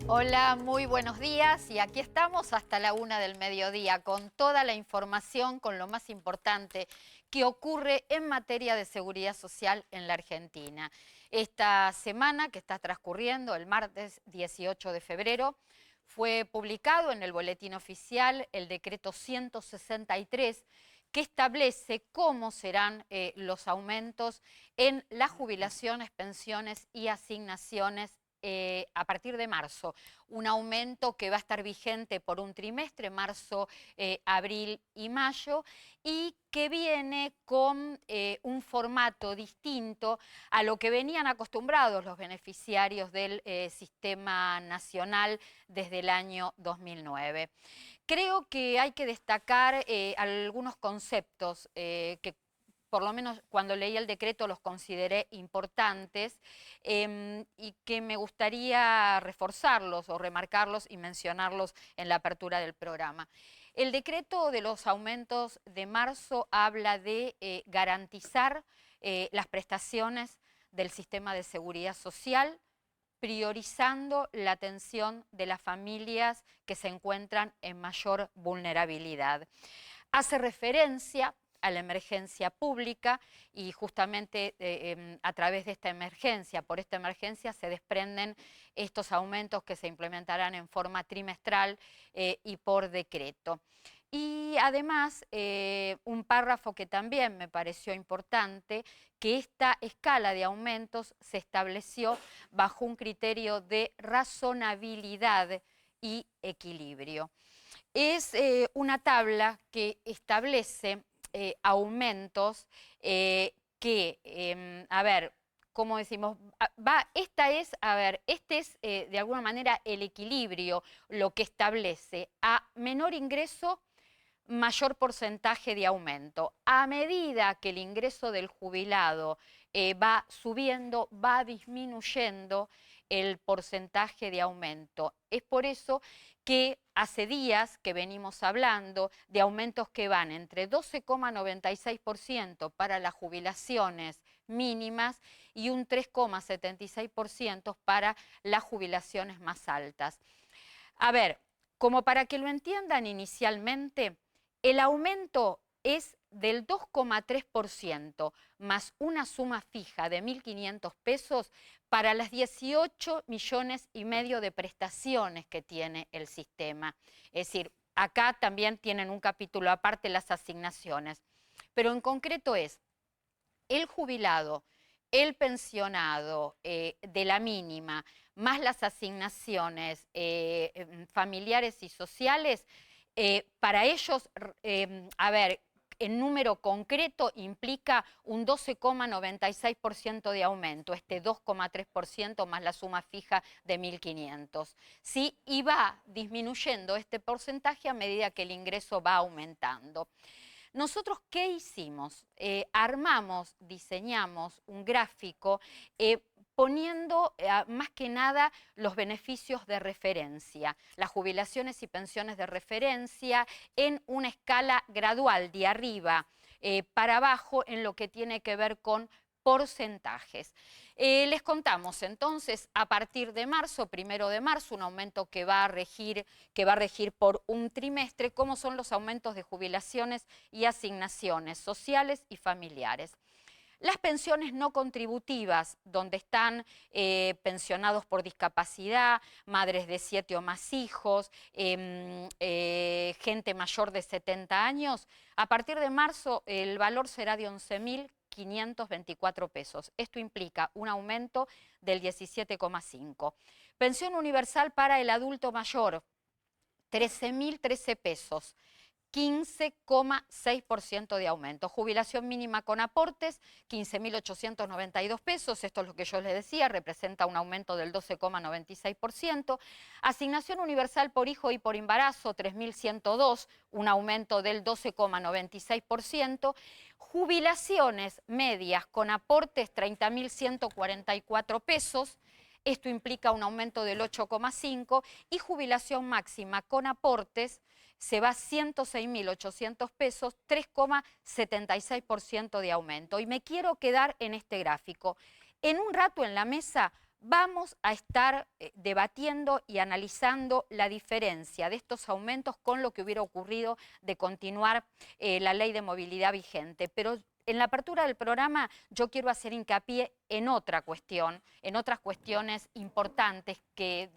Hola, muy buenos días y aquí estamos hasta la 1 del mediodía con toda la información, con lo más importante que ocurre en materia de seguridad social en la Argentina. Esta semana que está transcurriendo, el martes 18 de febrero, fue publicado en el Boletín Oficial el decreto 163 que establece cómo serán los aumentos en las jubilaciones, pensiones y asignaciones a partir de marzo, un aumento que va a estar vigente por un trimestre, marzo, abril y mayo, y que viene con un formato distinto a lo que venían acostumbrados los beneficiarios del Sistema Nacional desde el año 2009. Creo que hay que destacar algunos conceptos que por lo menos cuando leí el decreto los consideré importantes y que me gustaría reforzarlos o remarcarlos y mencionarlos en la apertura del programa. El decreto de los aumentos de marzo habla de garantizar las prestaciones del sistema de seguridad social, priorizando la atención de las familias que se encuentran en mayor vulnerabilidad. Hace referencia a la emergencia pública y justamente a través de esta emergencia, por esta emergencia se desprenden estos aumentos que se implementarán en forma trimestral y por decreto. Y además, un párrafo que también me pareció importante, que esta escala de aumentos se estableció bajo un criterio de razonabilidad y equilibrio. Es una tabla que establece aumentos a ver, como decimos, este es de alguna manera el equilibrio, lo que establece a menor ingreso, mayor porcentaje de aumento. A medida que el ingreso del jubilado va subiendo, va disminuyendo el porcentaje de aumento. Es por eso que hace días que venimos hablando de aumentos que van entre 12,96% para las jubilaciones mínimas y un 3,76% para las jubilaciones más altas. A ver, como para que lo entiendan inicialmente, el aumento es del 2,3% más una suma fija de 1.500 pesos para las 18,5 millones de prestaciones que tiene el sistema. Es decir, acá también tienen un capítulo aparte las asignaciones. Pero en concreto es el jubilado, el pensionado de la mínima, más las asignaciones familiares y sociales, para ellos, en número concreto implica un 12,96% de aumento, este 2,3% más la suma fija de 1.500. ¿Sí? Y va disminuyendo este porcentaje a medida que el ingreso va aumentando. Nosotros, ¿qué hicimos? Diseñamos un gráfico poniendo más que nada los beneficios de referencia, las jubilaciones y pensiones de referencia en una escala gradual de arriba para abajo en lo que tiene que ver con porcentajes. Les contamos entonces a partir de marzo, 1 de marzo, un aumento que va a regir por un trimestre, cómo son los aumentos de jubilaciones y asignaciones sociales y familiares. Las pensiones no contributivas, donde están pensionados por discapacidad, madres de 7 o más hijos, gente mayor de 70 años, a partir de marzo el valor será de 11.524 pesos. Esto implica un aumento del 17,5%. Pensión universal para el adulto mayor, 13.013 pesos. 15,6% de aumento. Jubilación mínima con aportes, 15.892 pesos, esto es lo que yo les decía, representa un aumento del 12,96%. Asignación universal por hijo y por embarazo, 3.102, un aumento del 12,96%. Jubilaciones medias con aportes, 30.144 pesos. esto implica un aumento del 8,5%, y jubilación máxima con aportes se va a 106.800 pesos, 3,76% de aumento. Y me quiero quedar en este gráfico. En un rato en la mesa vamos a estar debatiendo y analizando la diferencia de estos aumentos con lo que hubiera ocurrido de continuar la ley de movilidad vigente. Pero en la apertura del programa yo quiero hacer hincapié en otra cuestión, en otras cuestiones importantes que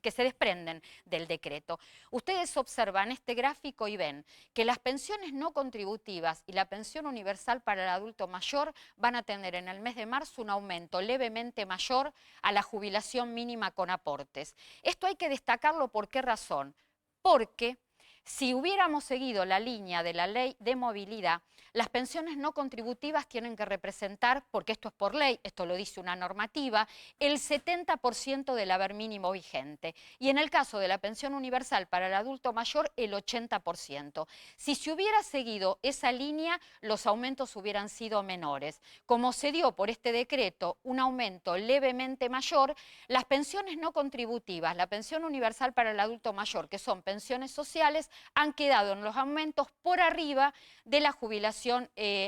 se desprenden del decreto. Ustedes observan este gráfico y ven que las pensiones no contributivas y la pensión universal para el adulto mayor van a tener en el mes de marzo un aumento levemente mayor a la jubilación mínima con aportes. Esto hay que destacarlo. ¿Por qué razón? Porque si hubiéramos seguido la línea de la ley de movilidad, las pensiones no contributivas tienen que representar, porque esto es por ley, esto lo dice una normativa, el 70% del haber mínimo vigente. Y en el caso de la pensión universal para el adulto mayor, el 80%. Si se hubiera seguido esa línea, los aumentos hubieran sido menores. Como se dio por este decreto un aumento levemente mayor, las pensiones no contributivas, la pensión universal para el adulto mayor, que son pensiones sociales, han quedado en los aumentos por arriba de la jubilación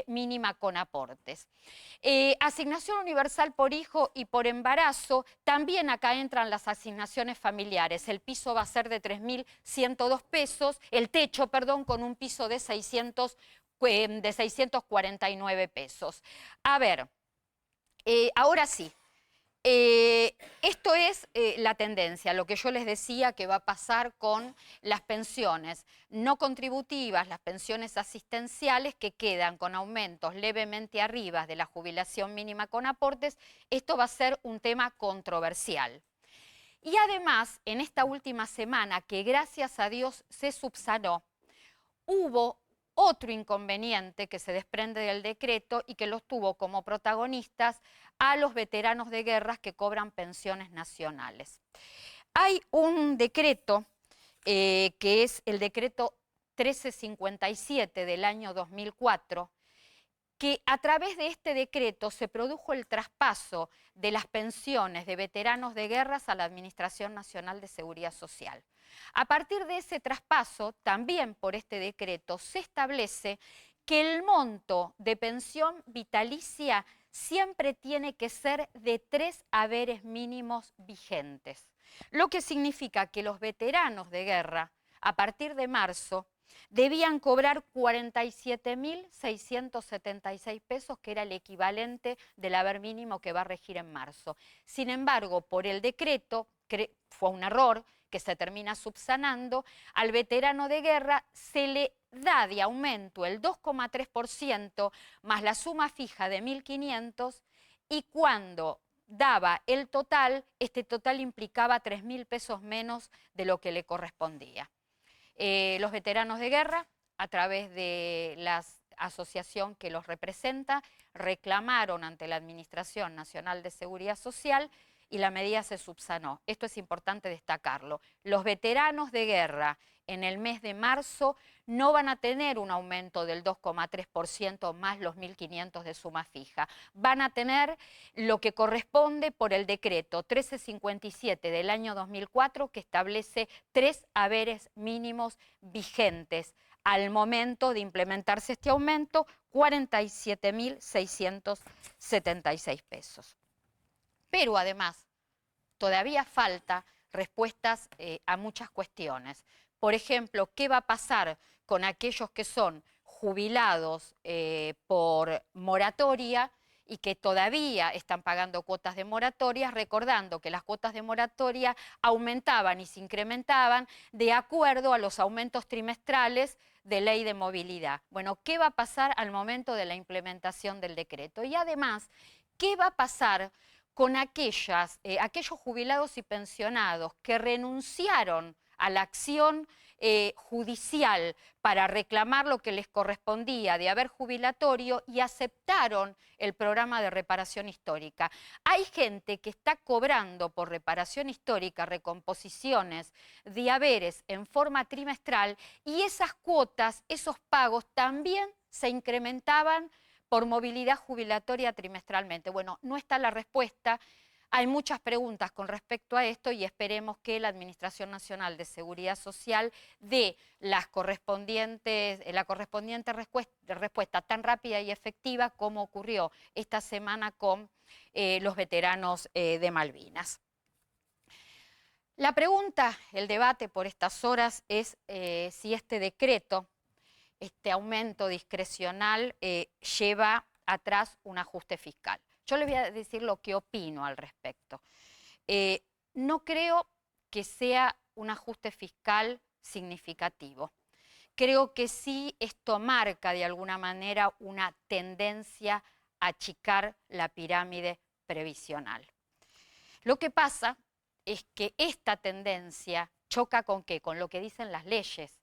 mínima con aportes. Asignación universal por hijo y por embarazo, también acá entran las asignaciones familiares. El piso va a ser de 3.102 pesos, el techo, perdón, con un piso de 649 pesos. A ver, ahora sí. Esto es la tendencia, lo que yo les decía que va a pasar con las pensiones no contributivas, las pensiones asistenciales que quedan con aumentos levemente arriba de la jubilación mínima con aportes. Esto va a ser un tema controversial. Y además, en esta última semana, que gracias a Dios se subsanó, hubo otro inconveniente que se desprende del decreto y que los tuvo como protagonistas a los veteranos de guerras que cobran pensiones nacionales. Hay un decreto que es el decreto 1357 del año 2004, que a través de este decreto se produjo el traspaso de las pensiones de veteranos de guerras a la Administración Nacional de Seguridad Social. A partir de ese traspaso, también por este decreto, se establece que el monto de pensión vitalicia siempre tiene que ser de 3 haberes mínimos vigentes, lo que significa que los veteranos de guerra, a partir de marzo, debían cobrar 47.676 pesos, que era el equivalente del haber mínimo que va a regir en marzo. Sin embargo, por el decreto, fue un error que se termina subsanando, al veterano de guerra se le da de aumento el 2,3% más la suma fija de 1.500, y cuando daba el total, este total implicaba 3.000 pesos menos de lo que le correspondía. Los veteranos de guerra, a través de la asociación que los representa, reclamaron ante la Administración Nacional de Seguridad Social y la medida se subsanó. Esto es importante destacarlo. Los veteranos de guerra en el mes de marzo no van a tener un aumento del 2,3% más los 1.500 de suma fija. Van a tener lo que corresponde por el decreto 1357 del año 2004, que establece 3 haberes mínimos vigentes al momento de implementarse este aumento, 47.676 pesos. Pero además, todavía falta respuestas a muchas cuestiones. Por ejemplo, ¿qué va a pasar con aquellos que son jubilados por moratoria y que todavía están pagando cuotas de moratoria, recordando que las cuotas de moratoria aumentaban y se incrementaban de acuerdo a los aumentos trimestrales de ley de movilidad? Bueno, ¿qué va a pasar al momento de la implementación del decreto? Y además, ¿qué va a pasar con aquellos jubilados y pensionados que renunciaron a la acción judicial para reclamar lo que les correspondía de haber jubilatorio y aceptaron el programa de reparación histórica? Hay gente que está cobrando por reparación histórica recomposiciones de haberes en forma trimestral, y esas cuotas, esos pagos también se incrementaban por movilidad jubilatoria trimestralmente. Bueno, no está la respuesta. Hay muchas preguntas con respecto a esto y esperemos que la Administración Nacional de Seguridad Social dé la correspondiente respuesta tan rápida y efectiva como ocurrió esta semana con los veteranos de Malvinas. La pregunta, el debate por estas horas es si este decreto, este aumento discrecional, lleva atrás un ajuste fiscal. Yo les voy a decir lo que opino al respecto. No creo que sea un ajuste fiscal significativo. Creo que sí esto marca de alguna manera una tendencia a achicar la pirámide previsional. Lo que pasa es que esta tendencia choca ¿con qué? Con lo que dicen las leyes.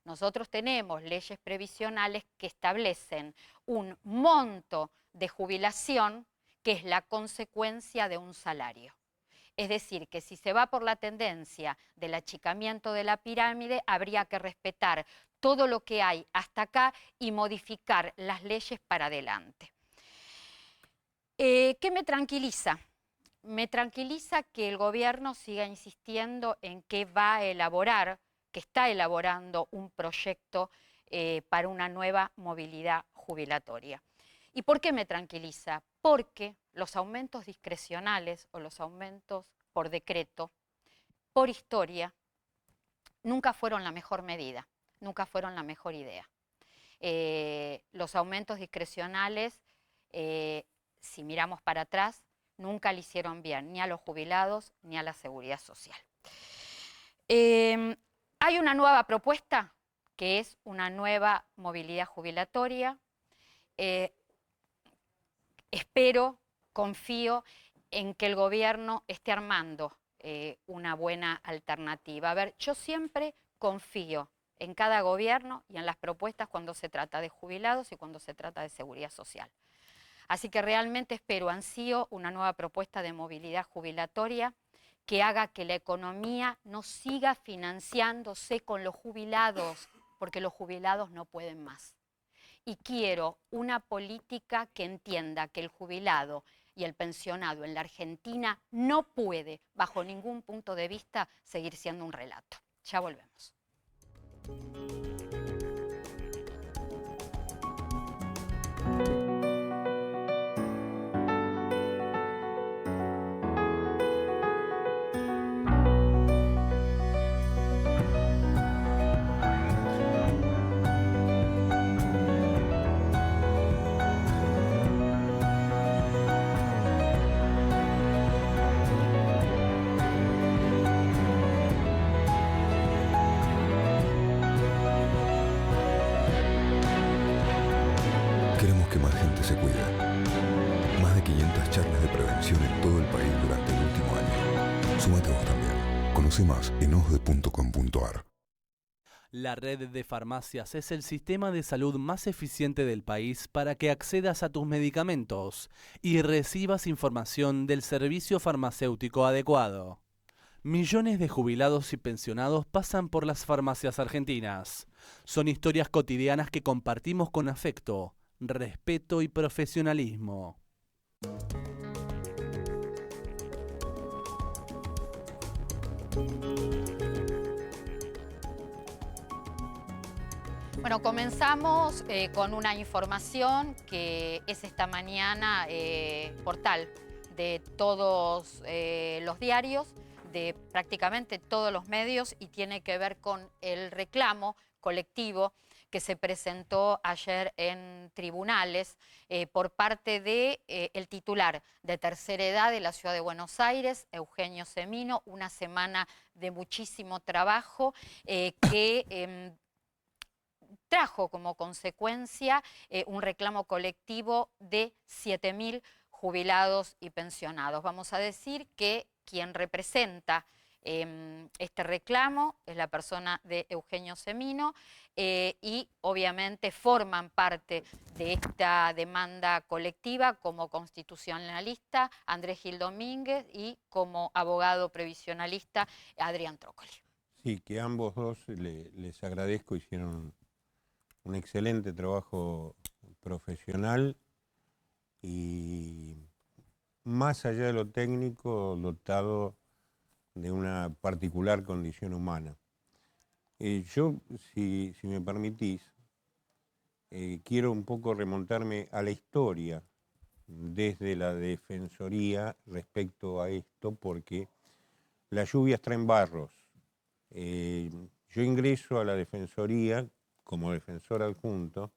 Nosotros tenemos leyes previsionales que establecen un monto de jubilación que es la consecuencia de un salario. Es decir, que si se va por la tendencia del achicamiento de la pirámide, habría que respetar todo lo que hay hasta acá y modificar las leyes para adelante. ¿Qué me tranquiliza? Me tranquiliza que el gobierno siga insistiendo en que va a elaborar, que está elaborando un proyecto para una nueva movilidad jubilatoria. ¿Y por qué me tranquiliza? Porque los aumentos discrecionales o los aumentos por decreto, por historia, nunca fueron la mejor medida, nunca fueron la mejor idea. Los aumentos discrecionales, si miramos para atrás, nunca le hicieron bien ni a los jubilados ni a la seguridad social. Hay una nueva propuesta que es una nueva movilidad jubilatoria. Espero, confío en que el gobierno esté armando una buena alternativa. A ver, yo siempre confío en cada gobierno y en las propuestas cuando se trata de jubilados y cuando se trata de seguridad social. Así que realmente espero, ansío, una nueva propuesta de movilidad jubilatoria que haga que la economía no siga financiándose con los jubilados, porque los jubilados no pueden más. Y quiero una política que entienda que el jubilado y el pensionado en la Argentina no puede, bajo ningún punto de vista, seguir siendo un relato. Ya volvemos. Queremos que más gente se cuide. Más de 500 charlas de prevención en todo el país durante el último año. Súmate vos también. Conoce más en osde.com.ar. La red de farmacias es el sistema de salud más eficiente del país para que accedas a tus medicamentos y recibas información del servicio farmacéutico adecuado. Millones de jubilados y pensionados pasan por las farmacias argentinas. Son historias cotidianas que compartimos con afecto, respeto y profesionalismo. Bueno, comenzamos con una información que es esta mañana portal de todos los diarios, de prácticamente todos los medios, y tiene que ver con el reclamo colectivo que se presentó ayer en tribunales por parte de el titular de tercera edad de la Ciudad de Buenos Aires, Eugenio Semino, una semana de muchísimo trabajo que trajo como consecuencia un reclamo colectivo de 7.000 jubilados y pensionados. Vamos a decir que quien representa este reclamo es la persona de Eugenio Semino y obviamente forman parte de esta demanda colectiva como constitucionalista Andrés Gil Domínguez y como abogado previsionalista Adrián Trócoli. Sí, que ambos dos les agradezco, hicieron un excelente trabajo profesional y más allá de lo técnico, dotado de una particular condición humana. Yo, si me permitís, quiero un poco remontarme a la historia desde la Defensoría respecto a esto, porque las lluvias traen barros. Yo ingreso a la Defensoría como defensor adjunto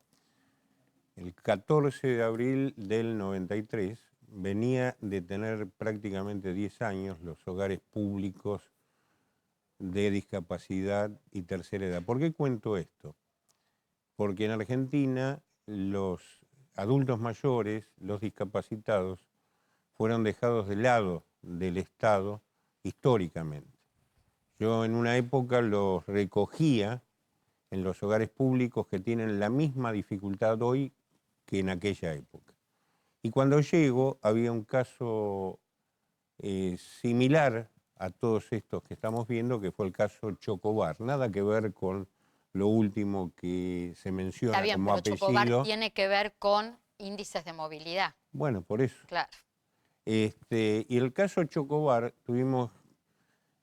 el 14 de abril del 93. Venía de tener prácticamente 10 años los hogares públicos de discapacidad y tercera edad. ¿Por qué cuento esto? Porque en Argentina los adultos mayores, los discapacitados, fueron dejados de lado del Estado históricamente. Yo en una época los recogía en los hogares públicos que tienen la misma dificultad hoy que en aquella época. Y cuando llego había un caso similar a todos estos que estamos viendo, que fue el caso Chocobar. Nada que ver con lo último que se menciona. Está bien, como pero apellido. Chocobar tiene que ver con índices de movilidad. Bueno, por eso. Claro. Y el caso Chocobar tuvimos,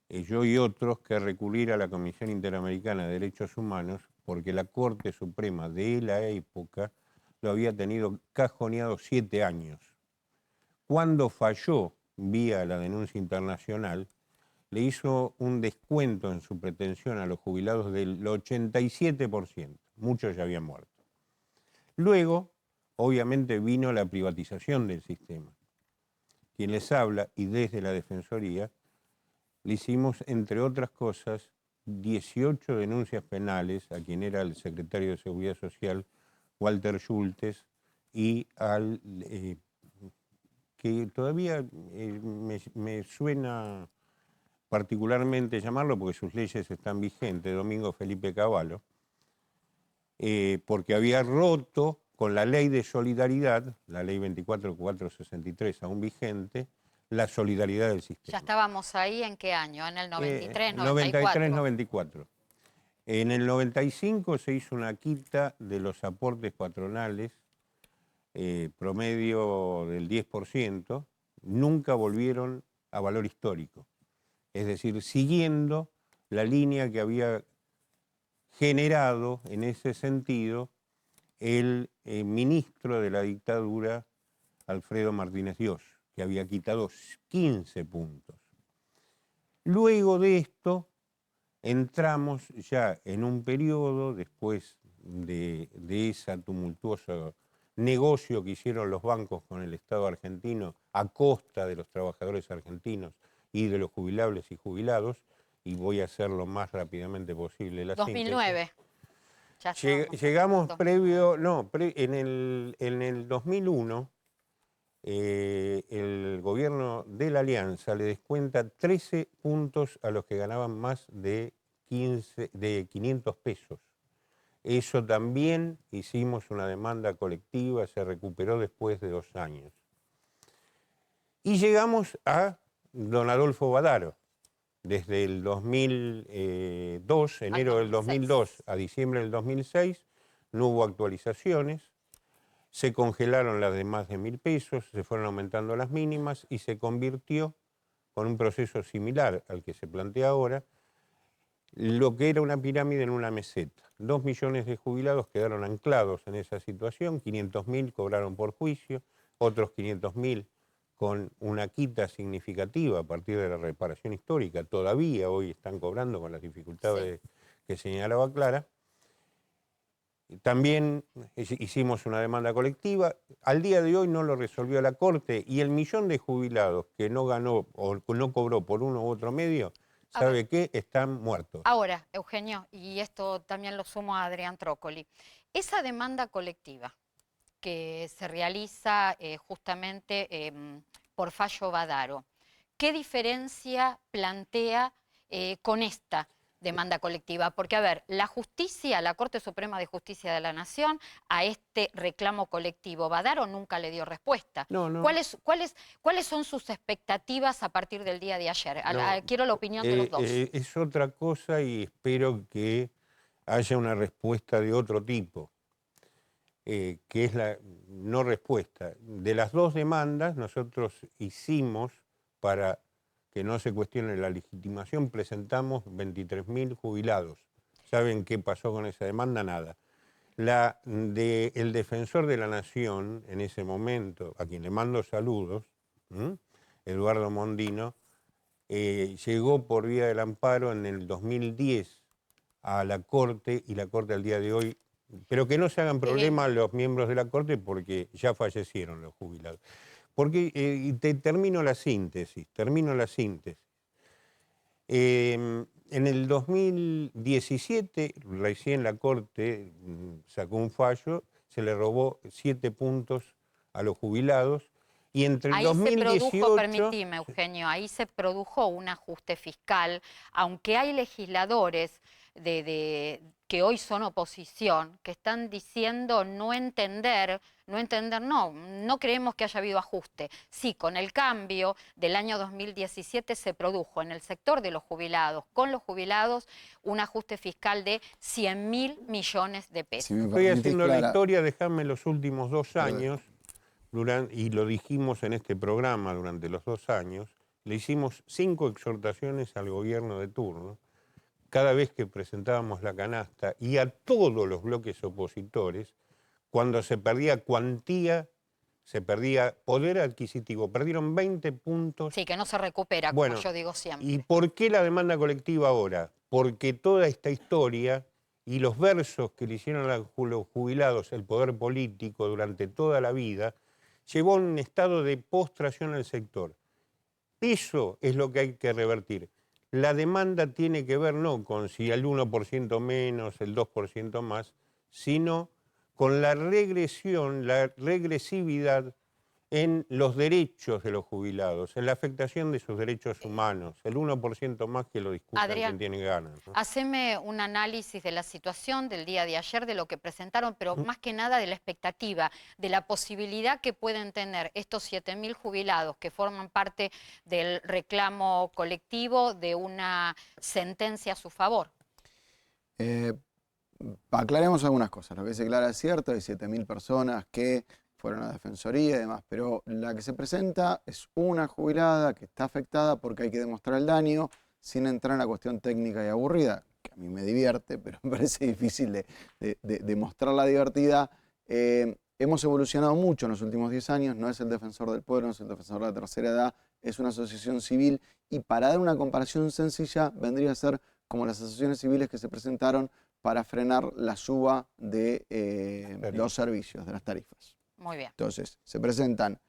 yo y otros, que recurrir a la Comisión Interamericana de Derechos Humanos, porque la Corte Suprema de la época lo había tenido cajoneado 7 años. Cuando falló vía la denuncia internacional, le hizo un descuento en su pretensión a los jubilados del 87%. Muchos ya habían muerto. Luego, obviamente, vino la privatización del sistema. Quien les habla, y desde la Defensoría, le hicimos, entre otras cosas, 18 denuncias penales a quien era el secretario de Seguridad Social, Walter Schultes, y al que todavía me suena particularmente llamarlo, porque sus leyes están vigentes, Domingo Felipe Cavallo, porque había roto con la ley de solidaridad, la ley 24.463 aún vigente, la solidaridad del sistema. ¿Ya estábamos ahí en qué año? ¿En el 93, 93, 94. En el 95 se hizo una quita de los aportes patronales, promedio del 10%, nunca volvieron a valor histórico. Es decir, siguiendo la línea que había generado en ese sentido el ministro de la dictadura, Alfredo Martínez Dios, que había quitado 15 puntos. Luego de esto, entramos ya en un periodo, después de ese tumultuoso negocio que hicieron los bancos con el Estado argentino a costa de los trabajadores argentinos y de los jubilables y jubilados, y voy a hacer lo más rápidamente posible la 2009. Ya llegamos previo, no, en el 2001, el gobierno de la Alianza le descuenta 13 puntos a los que ganaban más de 500 pesos. Eso también hicimos una demanda colectiva, se recuperó después de 2 años. Y llegamos a don Adolfo Badaro. Desde el 2002, enero del 2002 a diciembre del 2006, no hubo actualizaciones, se congelaron las de más de 1.000 pesos, se fueron aumentando las mínimas y se convirtió, con un proceso similar al que se plantea ahora, lo que era una pirámide en una meseta. 2 millones de jubilados quedaron anclados en esa situación, 500.000 cobraron por juicio, otros 500.000 con una quita significativa a partir de la reparación histórica, todavía hoy están cobrando con las dificultades que señalaba Clara. También hicimos una demanda colectiva, al día de hoy no lo resolvió la Corte y el millón de jubilados que no ganó o no cobró por uno u otro medio, ¿sabe qué? Están muertos. Ahora, Eugenio, y esto también lo sumo a Adrián Trócoli, esa demanda colectiva que se realiza justamente por fallo Badaro, ¿qué diferencia plantea con esta demanda colectiva? Porque, a ver, la justicia, la Corte Suprema de Justicia de la Nación, a este reclamo colectivo, Badaro nunca le dio respuesta. No. ¿Cuáles son sus expectativas a partir del día de ayer? Quiero la opinión de los dos. Es otra cosa y espero que haya una respuesta de otro tipo. que es la no respuesta. De las dos demandas, nosotros hicimos, para que no se cuestione la legitimación, presentamos 23.000 jubilados. ¿Saben qué pasó con esa demanda? Nada. La del defensor de la Nación, en ese momento, a quien le mando saludos, Eduardo Mondino, llegó por vía del amparo en el 2010 a la Corte, y la Corte al día de hoy, pero que no se hagan problemas los miembros de la Corte porque ya fallecieron los jubilados. Porque, y termino la síntesis. En el 2017, recién la Corte sacó un fallo, se le robó 7 puntos a los jubilados, y entre el Ahí 2018... se produjo, permitime, Eugenio, ahí se produjo un ajuste fiscal, aunque hay legisladores que hoy son oposición, que están diciendo no creemos que haya habido ajuste. Sí, con el cambio del año 2017 se produjo en el sector de los jubilados, con los jubilados, un ajuste fiscal de 100.000 millones de pesos. Si me Estoy permitís, haciendo Clara, la historia, dejadme los últimos 2 años, y lo dijimos en este programa durante los 2 años, le hicimos 5 exhortaciones al gobierno de turno, cada vez que presentábamos la canasta, y a todos los bloques opositores, cuando se perdía cuantía, se perdía poder adquisitivo. Perdieron 20 puntos. Sí, que no se recupera, Bueno, como yo digo siempre. ¿y por qué la demanda colectiva ahora? Porque toda esta historia y los versos que le hicieron a los jubilados el poder político durante toda la vida, llevó a un estado de postración al sector. Eso es lo que hay que revertir. La demanda tiene que ver no con si el 1% menos, el 2% más, sino con la regresión, la regresividad en los derechos de los jubilados, en la afectación de sus derechos humanos. El 1% más que lo discutan Adrián, quien tiene ganas, ¿no? Haceme un análisis de la situación del día de ayer, de lo que presentaron, pero más que nada de la expectativa, de la posibilidad que pueden tener estos 7.000 jubilados que forman parte del reclamo colectivo de una sentencia a su favor. aclaremos algunas cosas. Lo que dice Clara es cierto, hay 7.000 personas que fueron a la Defensoría y demás, pero la que se presenta es una jubilada que está afectada porque hay que demostrar el daño sin entrar en la cuestión técnica y aburrida, que a mí me divierte, pero me parece difícil de mostrarla divertida. Hemos evolucionado mucho en los últimos 10 años, no es el Defensor del Pueblo, no es el Defensor de la Tercera Edad, es una asociación civil, y para dar una comparación sencilla vendría a ser como las asociaciones civiles que se presentaron para frenar la suba de los servicios, de las tarifas. Muy bien. Entonces, se presentan,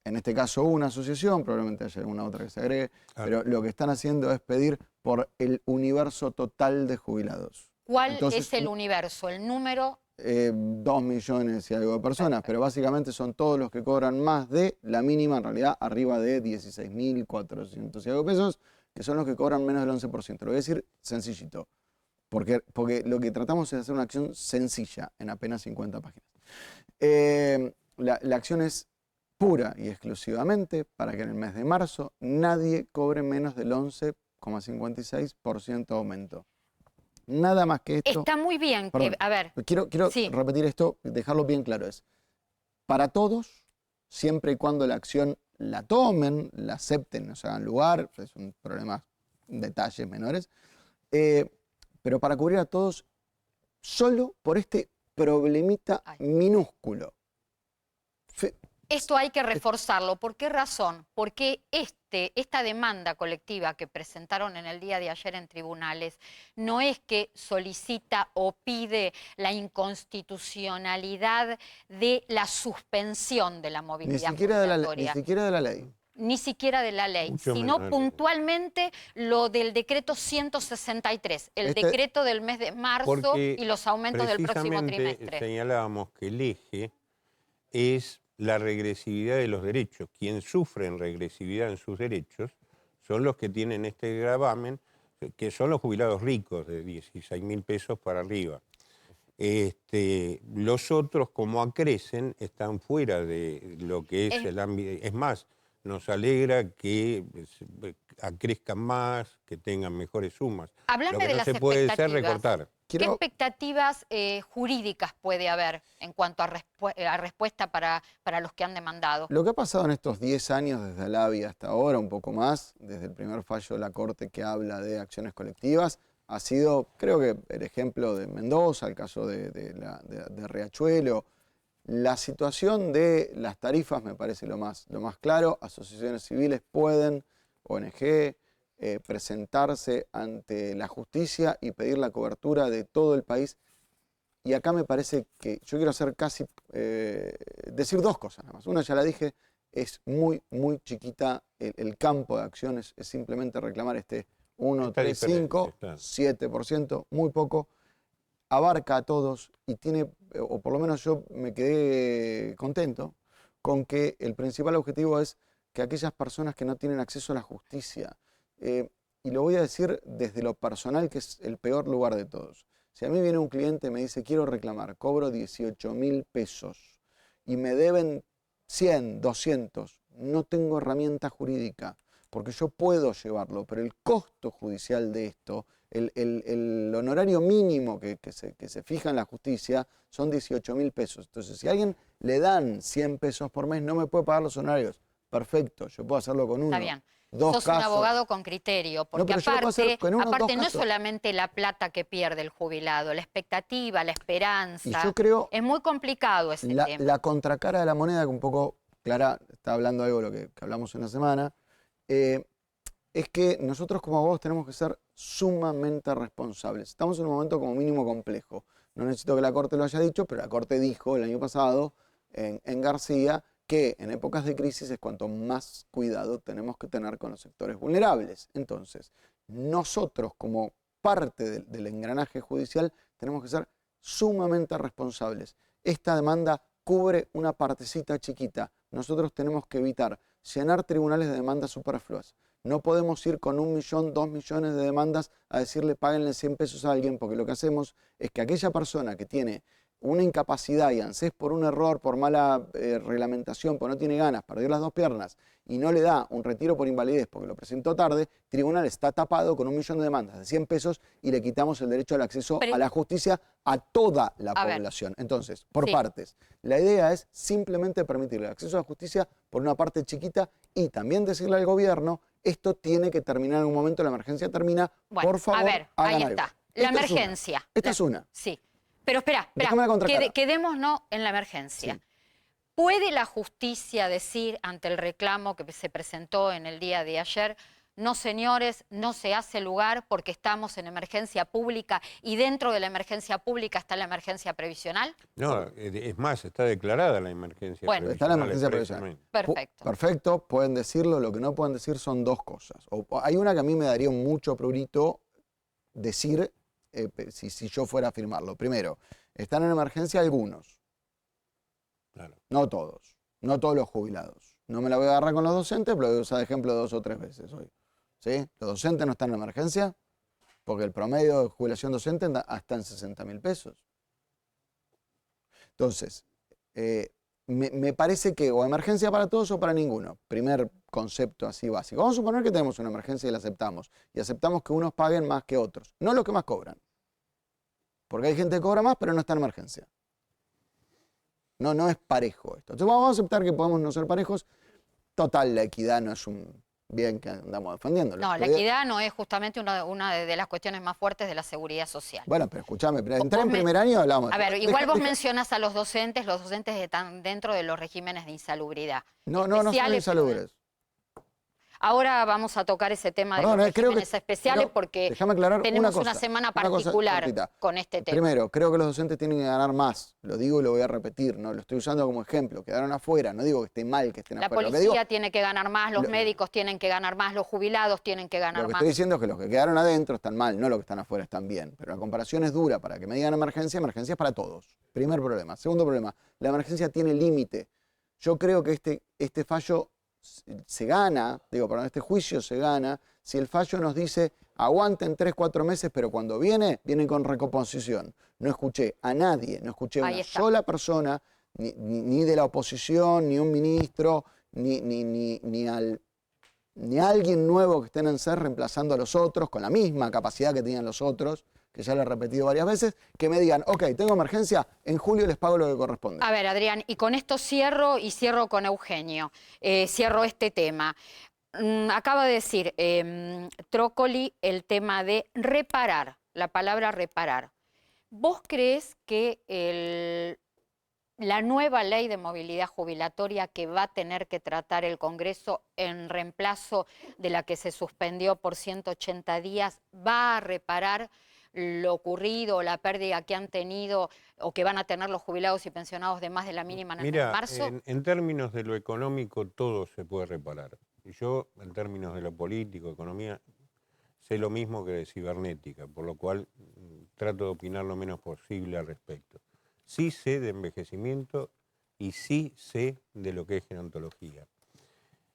en este caso una asociación, probablemente haya alguna otra que se agregue, pero lo que están haciendo es pedir por el universo total de jubilados. ¿Cuál Entonces, es el universo, el número? 2 millones y algo de personas, pero básicamente son todos los que cobran más de la mínima, en realidad arriba de 16.400 y algo pesos, que son los que cobran menos del 11%. Lo voy a decir sencillito, porque lo que tratamos es hacer una acción sencilla en apenas 50 páginas. La acción es pura y exclusivamente para que en el mes de marzo nadie cobre menos del 11,56% de aumento. Nada más que esto. Está muy bien. Perdón, a ver. Quiero Sí. repetir esto, dejarlo bien claro. Es para todos, siempre y cuando la acción la tomen, la acepten, nos hagan lugar, es un problema, detalles menores, pero para cubrir a todos solo por este problemita minúsculo. Esto hay que reforzarlo. ¿Por qué razón? Porque esta demanda colectiva que presentaron en el día de ayer en tribunales no es que solicita o pide la inconstitucionalidad de la suspensión de la movilidad obligatoria. Ni siquiera de la ley. Ni siquiera de la ley, Mucho sino menos. puntualmente lo del decreto 163, el decreto del mes de marzo Porque y los aumentos del próximo precisamente trimestre. señalábamos que el eje es la regresividad de los derechos. Quien sufre en regresividad en sus derechos son los que tienen este gravamen, que son los jubilados ricos de 16.000 pesos para arriba. Los otros, como acrecen, están fuera de lo que es el ámbito. Es más, nos alegra que crezcan más, que tengan mejores sumas. Háblame Lo que de no las se puede hacer es expectativas. recortar. ¿Qué expectativas jurídicas puede haber en cuanto a respuesta para los que han demandado? Lo que ha pasado en estos 10 años, desde Alavi hasta ahora, un poco más, desde el primer fallo de la Corte que habla de acciones colectivas, ha sido, creo que el ejemplo de Mendoza, el caso de Riachuelo. La situación de las tarifas me parece lo más claro. Asociaciones civiles pueden, ONG, presentarse ante la justicia y pedir la cobertura de todo el país. Y acá me parece que yo quiero hacer decir dos cosas nada más. Una ya la dije, es muy chiquita el campo de acciones, es simplemente reclamar este 1, 3, 5, 7%, muy poco. Abarca a todos y tiene, o por lo menos yo me quedé contento con que el principal objetivo es que aquellas personas que no tienen acceso a la justicia, y lo voy a decir desde lo personal, que es el peor lugar de todos. Si a mí viene un cliente y me dice, quiero reclamar, cobro 18.000 pesos y me deben 100, 200, no tengo herramienta jurídica, porque yo puedo llevarlo, pero el costo judicial de esto, el honorario mínimo que se fija en la justicia son 18.000 pesos. Entonces, si a alguien le dan 100 pesos por mes, no me puede pagar los honorarios. Perfecto, yo puedo hacerlo con uno. Está bien. Dos Sos casos. un abogado con criterio, porque aparte no es solamente la plata que pierde el jubilado, la expectativa, la esperanza. Y yo creo es muy complicado ese tema. La contracara de la moneda, que un poco Clara está hablando algo de lo que hablamos en la semana, es que nosotros como abogados tenemos que ser sumamente responsables. Estamos en un momento como mínimo complejo. No necesito que la Corte lo haya dicho, pero la Corte dijo el año pasado en García que en épocas de crisis es cuanto más cuidado tenemos que tener con los sectores vulnerables. Entonces, nosotros como parte del engranaje judicial tenemos que ser sumamente responsables. Esta demanda cubre una partecita chiquita. Nosotros tenemos que evitar llenar tribunales de demandas superfluas. No podemos ir con 1 millón, 2 millones de demandas a decirle páguenle 100 pesos a alguien, porque lo que hacemos es que aquella persona que tiene una incapacidad y ansés por un error, por mala reglamentación, porque no tiene ganas, perdió las 2 piernas y no le da un retiro por invalidez porque lo presentó tarde, el tribunal está tapado con 1 millón de demandas de 100 pesos y le quitamos el derecho al acceso a la justicia a toda la población. Entonces, por partes, la idea es simplemente permitirle el acceso a la justicia por una parte chiquita y también decirle al gobierno, esto tiene que terminar en un momento, la emergencia termina, bueno, por favor, a ver, ahí está, la emergencia. Esta es una. Sí. Pero espera, quedémonos en la emergencia. Sí. ¿Puede la justicia decir ante el reclamo que se presentó en el día de ayer, no señores, no se hace lugar porque estamos en emergencia pública y dentro de la emergencia pública está la emergencia previsional? No, es más, está declarada la emergencia previsional. Está la emergencia previsional. Perfecto. Perfecto, pueden decirlo. Lo que no pueden decir son dos cosas. Hay una que a mí me daría mucho prurito decir, si yo fuera a firmarlo. Primero, están en emergencia algunos. Claro. No todos. No todos los jubilados. No me la voy a agarrar con los docentes, pero lo voy a usar de ejemplo 2 o 3 veces hoy. ¿Sí? Los docentes no están en emergencia porque el promedio de jubilación docente está hasta en 60.000 pesos. Entonces, me parece que o emergencia para todos o para ninguno. Primer concepto así básico. Vamos a suponer que tenemos una emergencia y la aceptamos. Y aceptamos que unos paguen más que otros. No los que más cobran. Porque hay gente que cobra más, pero no está en emergencia. No es parejo esto. Entonces vamos a aceptar que podemos no ser parejos. Total, la equidad no es un bien que andamos defendiendo. No, la equidad no es justamente una de las cuestiones más fuertes de la seguridad social. Bueno, pero escúchame, entré en primer año y hablamos. A ver, igual vos mencionas a los docentes están dentro de los regímenes de insalubridad. No son insalubres. Ahora vamos a tocar ese tema de los regímenes especiales porque tenemos una semana particular con este tema. Primero, creo que los docentes tienen que ganar más. Lo digo y lo voy a repetir, ¿no? Lo estoy usando como ejemplo. Quedaron afuera, no digo que esté mal que estén afuera. La policía tiene que ganar más, los médicos tienen que ganar más, los jubilados tienen que ganar más. Lo que estoy diciendo es que los que quedaron adentro están mal, no los que están afuera están bien. Pero la comparación es dura. Para que me digan emergencia es para todos. Primer problema. Segundo problema, la emergencia tiene límite. Yo creo que este fallo se gana, este juicio se gana si el fallo nos dice aguanten 3, 4 meses, pero cuando vienen con recomposición. No escuché a nadie, no escuché a una sola persona, ni de la oposición, ni un ministro, ni a alguien nuevo que estén en SER reemplazando a los otros con la misma capacidad que tenían los otros, que ya lo he repetido varias veces, que me digan, ok, tengo emergencia, en julio les pago lo que corresponde. A ver, Adrián, y con esto cierro y cierro con Eugenio, cierro este tema. Acaba de decir Trócoli el tema de reparar, la palabra reparar. ¿Vos crees que la nueva ley de movilidad jubilatoria que va a tener que tratar el Congreso en reemplazo de la que se suspendió por 180 días va a reparar lo ocurrido o la pérdida que han tenido o que van a tener los jubilados y pensionados de más de la mínima en el mes de marzo? En términos de lo económico todo se puede reparar. Y yo, en términos de lo político, economía, sé lo mismo que de cibernética, por lo cual trato de opinar lo menos posible al respecto. Sí sé de envejecimiento y sí sé de lo que es gerontología.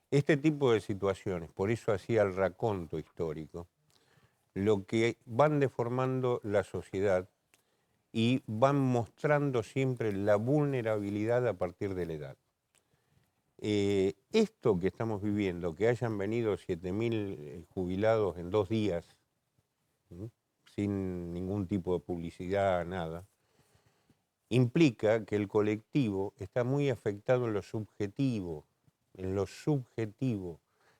Este tipo de situaciones, por eso hacía el raconto histórico, lo que van deformando la sociedad y van mostrando siempre la vulnerabilidad a partir de la edad. Esto que estamos viviendo, que hayan venido 7.000 jubilados en 2 días, sin ningún tipo de publicidad, nada, implica que el colectivo está muy afectado en lo subjetivo,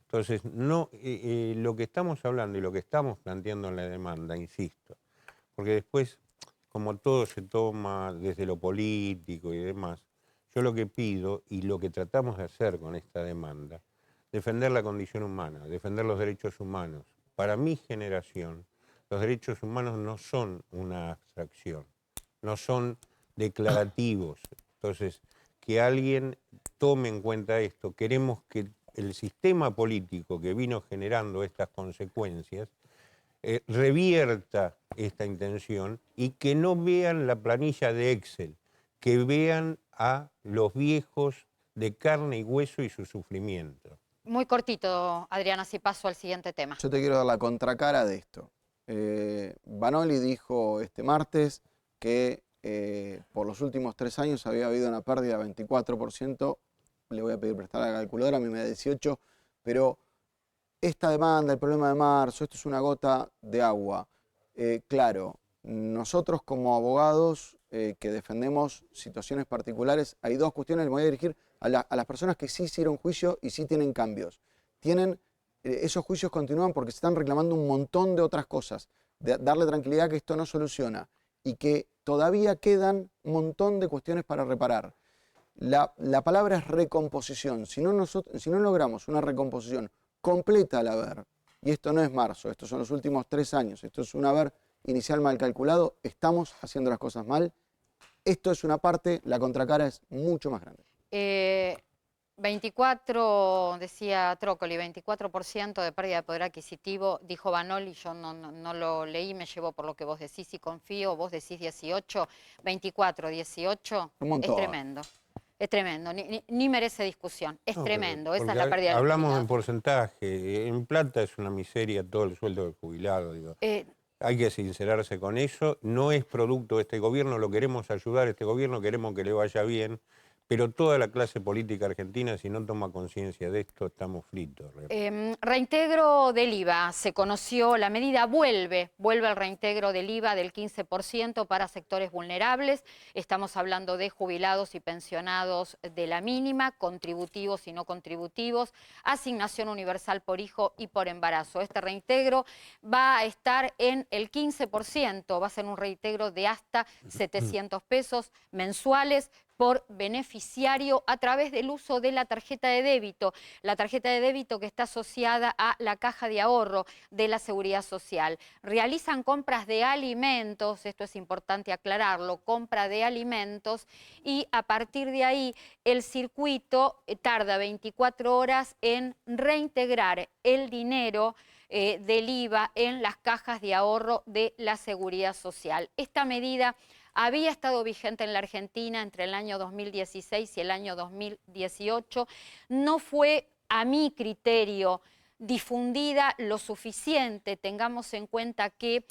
Entonces, no, lo que estamos hablando y lo que estamos planteando en la demanda, insisto, porque después, como todo se toma desde lo político y demás, yo lo que pido y lo que tratamos de hacer con esta demanda, defender la condición humana, defender los derechos humanos. Para mi generación, los derechos humanos no son una abstracción, no son declarativos. Entonces, que alguien tome en cuenta esto. Queremos que el sistema político que vino generando estas consecuencias revierta esta intención y que no vean la planilla de Excel, que vean a los viejos de carne y hueso y su sufrimiento. Muy cortito, Adriana, si paso al siguiente tema. Yo te quiero dar la contracara de esto. Vanoli dijo este martes que por los últimos 3 años había habido una pérdida de 24%, le voy a pedir prestar la calculadora, a mí me da 18, pero esta demanda, el problema de marzo, esto es una gota de agua. Claro, nosotros como abogados que defendemos situaciones particulares, hay 2 cuestiones, me voy a dirigir a las personas que sí hicieron juicio y sí tienen cambios. Esos juicios continúan porque se están reclamando un montón de otras cosas, de darle tranquilidad que esto no soluciona y que todavía quedan un montón de cuestiones para reparar. La palabra es recomposición. Si no logramos una recomposición completa al haber, y esto no es marzo, estos son los últimos 3 años, esto es un haber inicial mal calculado, estamos haciendo las cosas mal. Esto es una parte, la contracara es mucho más grande. 24, decía Trócoli, 24% de pérdida de poder adquisitivo, dijo Vanoli, yo no lo leí, me llevo por lo que vos decís y confío, vos decís 18, 24, 18, es tremendo. Es tremendo, ni merece discusión, es tremendo, esa es la pérdida del hablamos jubilado. en porcentaje, en plata es una miseria todo el sueldo del jubilado, digo. Hay que sincerarse con eso, no es producto de este gobierno, lo queremos ayudar a este gobierno, queremos que le vaya bien, pero toda la clase política argentina, si no toma conciencia de esto, estamos fritos. Reintegro del IVA, se conoció la medida, vuelve el reintegro del IVA del 15% para sectores vulnerables. Estamos hablando de jubilados y pensionados de la mínima, contributivos y no contributivos, asignación universal por hijo y por embarazo. Este reintegro va a estar en el 15%, va a ser un reintegro de hasta 700 pesos mensuales por beneficiario a través del uso de la tarjeta de débito. La tarjeta de débito que está asociada a la caja de ahorro de la Seguridad Social. Realizan compras de alimentos, esto es importante aclararlo, compra de alimentos, y a partir de ahí el circuito tarda 24 horas en reintegrar el dinero del IVA en las cajas de ahorro de la Seguridad Social. Esta medida había estado vigente en la Argentina entre el año 2016 y el año 2018. No fue, a mi criterio, difundida lo suficiente. Tengamos en cuenta que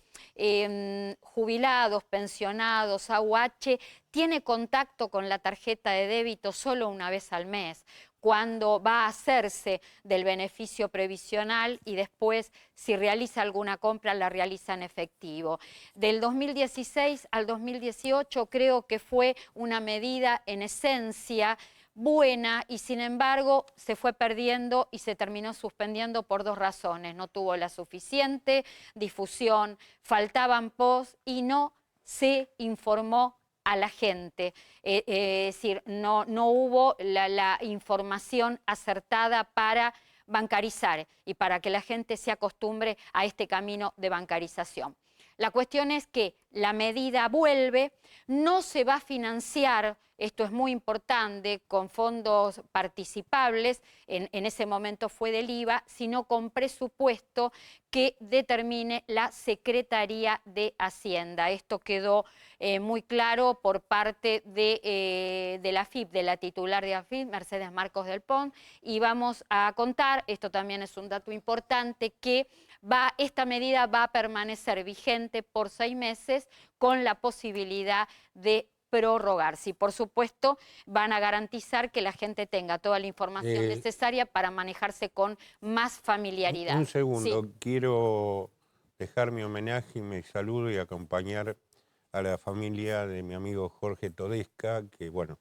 jubilados, pensionados, AUH, tiene contacto con la tarjeta de débito solo una vez al mes. cuándo va a hacerse del beneficio previsional y después, si realiza alguna compra, la realiza en efectivo. Del 2016 al 2018 creo que fue una medida en esencia buena y sin embargo se fue perdiendo y se terminó suspendiendo por dos razones. No tuvo la suficiente difusión, faltaban posts y no se informó a la gente. Es decir, no hubo la información acertada para bancarizar y para que la gente se acostumbre a este camino de bancarización. La cuestión es que la medida vuelve, no se va a financiar, esto es muy importante, con fondos participables, en ese momento fue del IVA, sino con presupuesto que determine la Secretaría de Hacienda. Esto quedó muy claro por parte de la AFIP, de la titular de AFIP, Mercedes Marcos del Pont, y vamos a contar, esto también es un dato importante, que esta medida va a permanecer vigente por 6 meses con la posibilidad de prorrogarse. Y por supuesto van a garantizar que la gente tenga toda la información necesaria para manejarse con más familiaridad. Un segundo, Sí. quiero dejar mi homenaje y mi saludo y acompañar a la familia de mi amigo Jorge Todesca, que bueno,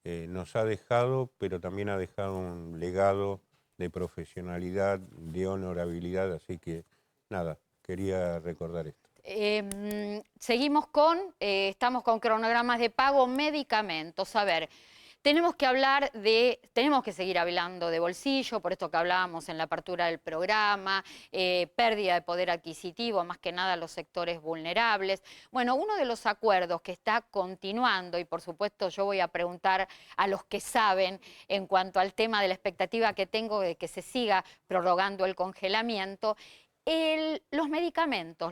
nos ha dejado, pero también ha dejado un legado de profesionalidad, de honorabilidad, así que nada, quería recordar esto. Seguimos estamos con cronogramas de pago, medicamentos. A ver, tenemos que seguir hablando de bolsillo, por esto que hablábamos en la apertura del programa, pérdida de poder adquisitivo, más que nada los sectores vulnerables. Bueno, uno de los acuerdos que está continuando, y por supuesto yo voy a preguntar a los que saben en cuanto al tema de la expectativa que tengo de que se siga prorrogando el congelamiento, los medicamentos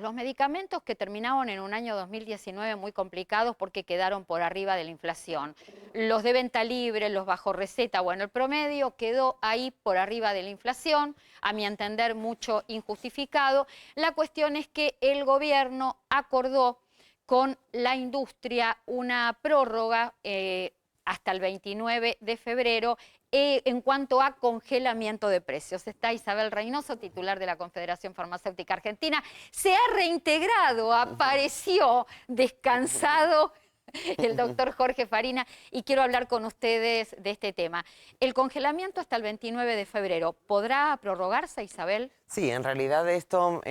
que terminaron en un año 2019 muy complicados porque quedaron por arriba de la inflación. Los de venta libre, los bajo receta, bueno, el promedio quedó ahí por arriba de la inflación, a mi entender mucho injustificado. La cuestión es que el gobierno acordó con la industria una prórroga hasta el 29 de febrero en cuanto a congelamiento de precios. Está Isabel Reynoso, titular de la Confederación Farmacéutica Argentina. Se ha reintegrado, apareció descansado el doctor Jorge Farina y quiero hablar con ustedes de este tema. El congelamiento hasta el 29 de febrero, ¿podrá prorrogarse, Isabel? Sí, en realidad esto,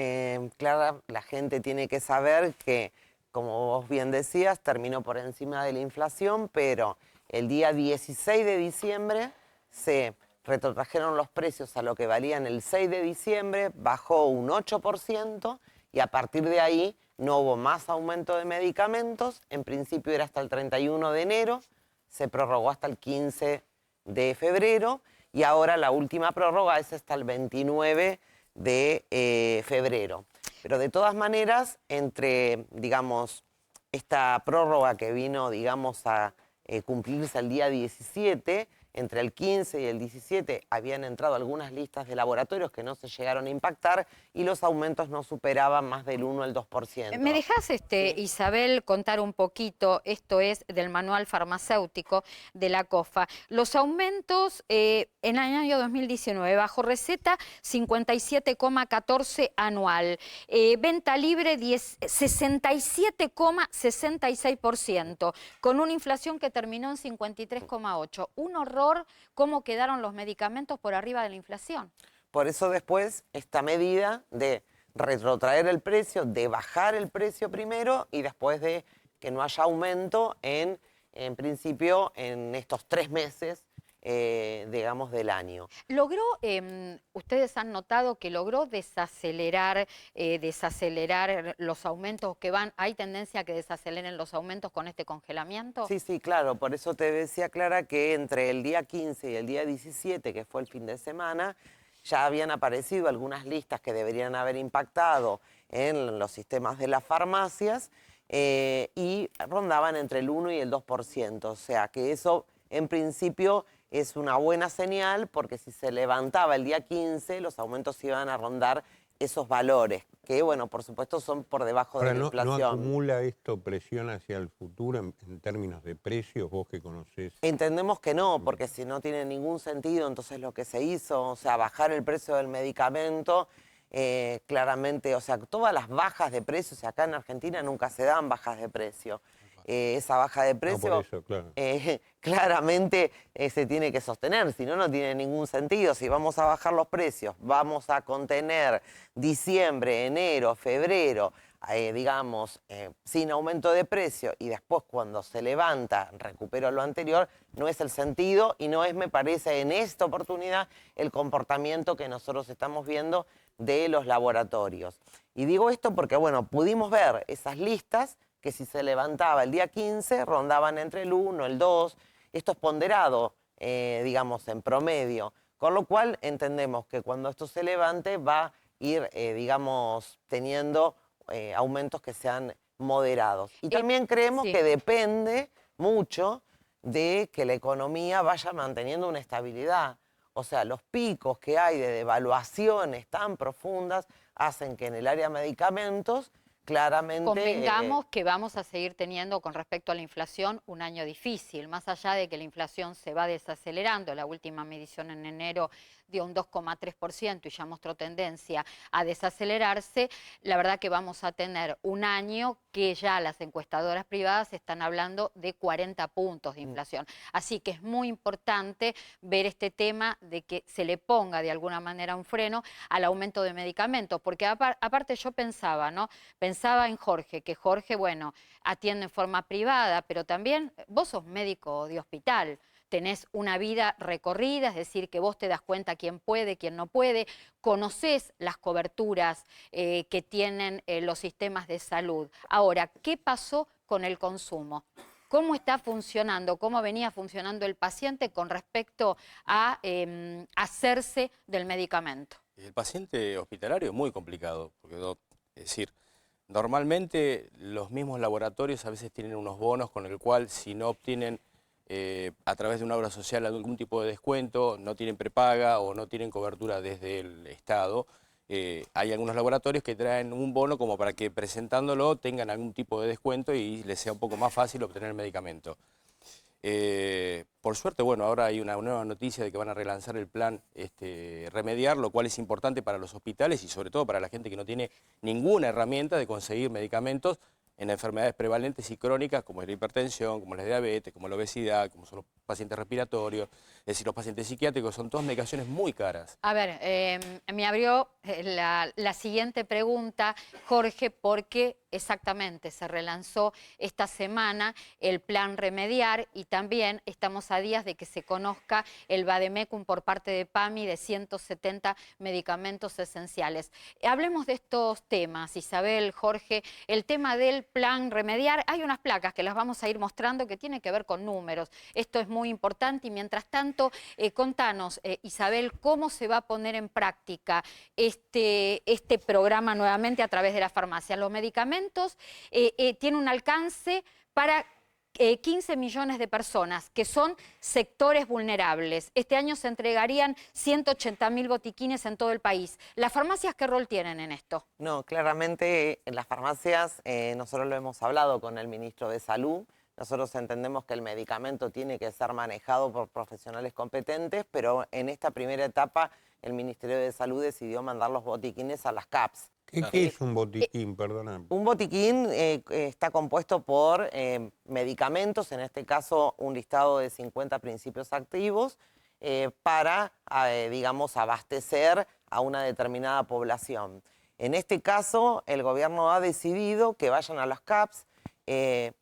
Clara, la gente tiene que saber que, como vos bien decías, terminó por encima de la inflación, pero el día 16 de diciembre se retrotrajeron los precios a lo que valían el 6 de diciembre, bajó un 8% y a partir de ahí no hubo más aumento de medicamentos. En principio era hasta el 31 de enero, se prorrogó hasta el 15 de febrero y ahora la última prórroga es hasta el 29 de febrero. Pero de todas maneras, entre, digamos, esta prórroga que vino, digamos, a cumplirse el día 17, entre el 15 y el 17 habían entrado algunas listas de laboratorios que no se llegaron a impactar y los aumentos no superaban más del 1 al 2%. ¿Me dejás, Isabel, contar un poquito? Esto es del manual farmacéutico de la COFA. Los aumentos en el año 2019, bajo receta 57,14 anual, venta libre 67,66%, con una inflación que terminó en 53,8%. Un horror cómo quedaron los medicamentos por arriba de la inflación. Por eso después esta medida de retrotraer el precio, de bajar el precio primero y después de que no haya aumento en principio en estos 3 meses, digamos, del año. ¿Logró, ustedes han notado que logró desacelerar los aumentos que van? ¿Hay tendencia a que desaceleren los aumentos con este congelamiento? Sí, sí, claro. Por eso te decía, Clara, que entre el día 15 y el día 17, que fue el fin de semana, ya habían aparecido algunas listas que deberían haber impactado en los sistemas de las farmacias y rondaban entre el 1 y el 2%. O sea que eso, en principio, es una buena señal porque si se levantaba el día 15, los aumentos iban a rondar esos valores, que bueno, por supuesto son por debajo Ahora, de la ¿no inflación. acumula esto presión hacia el futuro en términos de precios, vos que conocés? Entendemos que no, porque si no tiene ningún sentido, entonces lo que se hizo, o sea, bajar el precio del medicamento, claramente, o sea, todas las bajas de precios, acá en Argentina nunca se dan bajas de precio. Esa baja de No, precio por eso, claro. claramente se tiene que sostener, si no, no tiene ningún sentido. Si vamos a bajar los precios, vamos a contener diciembre, enero, febrero, digamos, sin aumento de precio, y después cuando se levanta recupero lo anterior, no es el sentido y no es, me parece, en esta oportunidad el comportamiento que nosotros estamos viendo de los laboratorios. Y digo esto porque, bueno, pudimos ver esas listas que si se levantaba el día 15 rondaban entre el 1, el 2, esto es ponderado, digamos, en promedio, con lo cual entendemos que cuando esto se levante va a ir, digamos, teniendo aumentos que sean moderados. Y también creemos sí. que depende mucho de que la economía vaya manteniendo una estabilidad. O sea, los picos que hay de devaluaciones tan profundas hacen que en el área de medicamentos claramente... Convengamos que vamos a seguir teniendo con respecto a la inflación un año difícil, más allá de que la inflación se va desacelerando. La última medición en enero dio un 2,3% y ya mostró tendencia a desacelerarse. La verdad que vamos a tener un año que ya las encuestadoras privadas están hablando de 40 puntos de inflación. Así que es muy importante ver este tema de que se le ponga de alguna manera un freno al aumento de medicamentos, porque aparte yo pensaba, ¿no? Pensaba en Jorge, que Jorge, bueno, atiende en forma privada, pero también vos sos médico de hospital, tenés una vida recorrida, es decir, que vos te das cuenta quién puede, quién no puede, conocés las coberturas que tienen los sistemas de salud. Ahora, ¿qué pasó con el consumo? ¿Cómo está funcionando, cómo venía funcionando el paciente con respecto a hacerse del medicamento? El paciente hospitalario es muy complicado, porque es decir, normalmente los mismos laboratorios a veces tienen unos bonos con el cual si no obtienen a través de una obra social algún tipo de descuento, no tienen prepaga o no tienen cobertura desde el Estado. Hay algunos laboratorios que traen un bono como para que presentándolo tengan algún tipo de descuento y les sea un poco más fácil obtener el medicamento. Por suerte, bueno, ahora hay una nueva noticia de que van a relanzar el plan Remediar, lo cual es importante para los hospitales y sobre todo para la gente que no tiene ninguna herramienta de conseguir medicamentos en enfermedades prevalentes y crónicas como es la hipertensión, como la diabetes, como la obesidad, como son los pacientes respiratorios, es decir, los pacientes psiquiátricos, son todas medicaciones muy caras. A ver, me abrió la siguiente pregunta, Jorge, porque exactamente se relanzó esta semana el plan Remediar y también estamos a días de que se conozca el vademecum por parte de PAMI de 170 medicamentos esenciales. Hablemos de estos temas, Isabel, Jorge, el tema del plan Remediar. Hay unas placas que las vamos a ir mostrando que tienen que ver con números. Esto es muy importante y mientras tanto, contanos, Isabel, cómo se va a poner en práctica este programa nuevamente a través de la farmacia. Los medicamentos tienen un alcance para 15 millones de personas, que son sectores vulnerables. Este año se entregarían 180.000 botiquines en todo el país. ¿Las farmacias qué rol tienen en esto? No, claramente en las farmacias, nosotros lo hemos hablado con el ministro de Salud, nosotros entendemos que el medicamento tiene que ser manejado por profesionales competentes, pero en esta primera etapa el Ministerio de Salud decidió mandar los botiquines a las CAPS. ¿Qué es un botiquín? Perdona. Un botiquín está compuesto por medicamentos, en este caso un listado de 50 principios activos, para, digamos, abastecer a una determinada población. En este caso, el gobierno ha decidido que vayan a las CAPS.